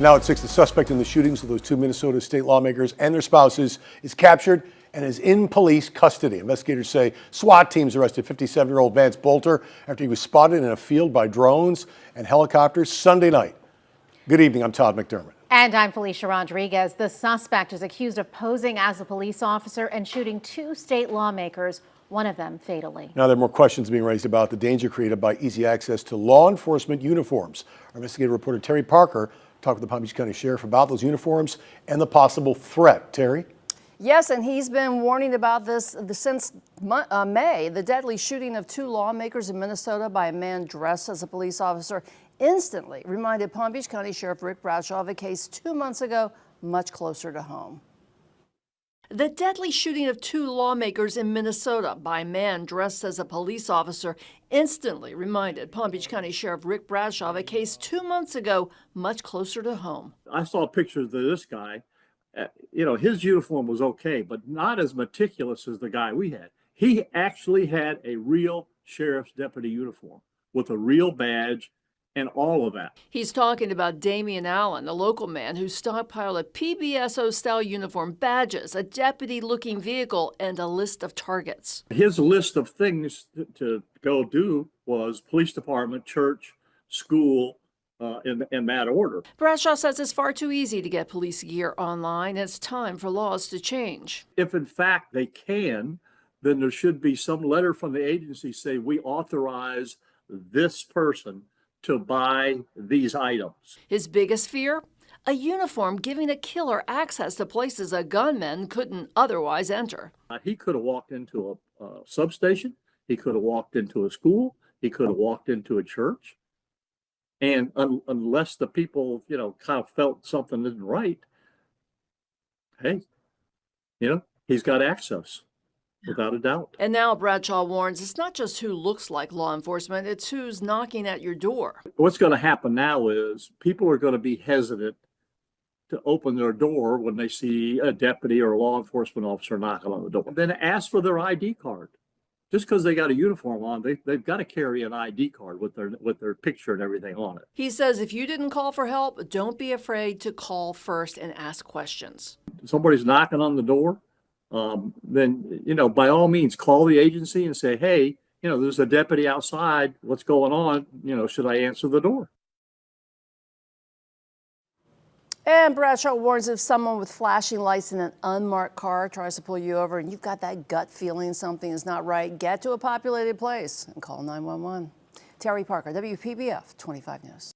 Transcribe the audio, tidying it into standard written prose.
Now at 6, the suspect in the shootings of those two Minnesota state lawmakers and their spouses is captured and is in police custody. Investigators say SWAT teams arrested 57-year-old Vance Bolter after he was spotted in a field by drones and helicopters Sunday night. Good evening, I'm Todd McDermott. And I'm Felicia Rodriguez. The suspect is accused of posing as a police officer and shooting two state lawmakers, one of them fatally. Now there are more questions being raised about the danger created by easy access to law enforcement uniforms. Our investigative reporter Terry Parker talked with the Palm Beach County Sheriff about those uniforms and the possible threat. Terry? Yes, and he's been warning about this since May. The deadly shooting of two lawmakers in Minnesota by a man dressed as a police officer instantly reminded Palm Beach County Sheriff Rick Bradshaw of a case 2 months ago, much closer to home. The deadly shooting of two lawmakers in Minnesota by a man dressed as a police officer instantly reminded Palm Beach County Sheriff Rick Bradshaw of a case 2 months ago, much closer to home. I saw pictures of this guy. His uniform was okay, but not as meticulous as the guy we had. He actually had a real sheriff's deputy uniform with a real badge and all of that. He's talking about Damian Allen, a local man who stockpiled a PBSO-style uniform, badges, a deputy-looking vehicle, and a list of targets. His list of things to go do was police department, church, school, in that order. Bradshaw says it's far too easy to get police gear online. It's time for laws to change. If in fact they can, then there should be some letter from the agency saying we authorize this person to buy these items. His biggest fear? A uniform giving a killer access to places a gunman couldn't otherwise enter. He could have walked into a substation. He could have walked into a school. He could have walked into a church. And unless the people, kind of felt something isn't right, hey, he's got access. Without a doubt. And now Bradshaw warns it's not just who looks like law enforcement, it's who's knocking at your door. What's going to happen now is people are going to be hesitant to open their door when they see a deputy or a law enforcement officer knocking on the door. Then ask for their ID card. Just because they got a uniform on, they've got to carry an ID card with their picture and everything on it. He says if you didn't call for help, don't be afraid to call first and ask questions. Somebody's knocking on the door. Then, by all means, call the agency and say, hey, there's a deputy outside. What's going on? Should I answer the door? And Bradshaw warns if someone with flashing lights in an unmarked car tries to pull you over and you've got that gut feeling something is not right, get to a populated place and call 911. Terry Parker, WPBF 25 News.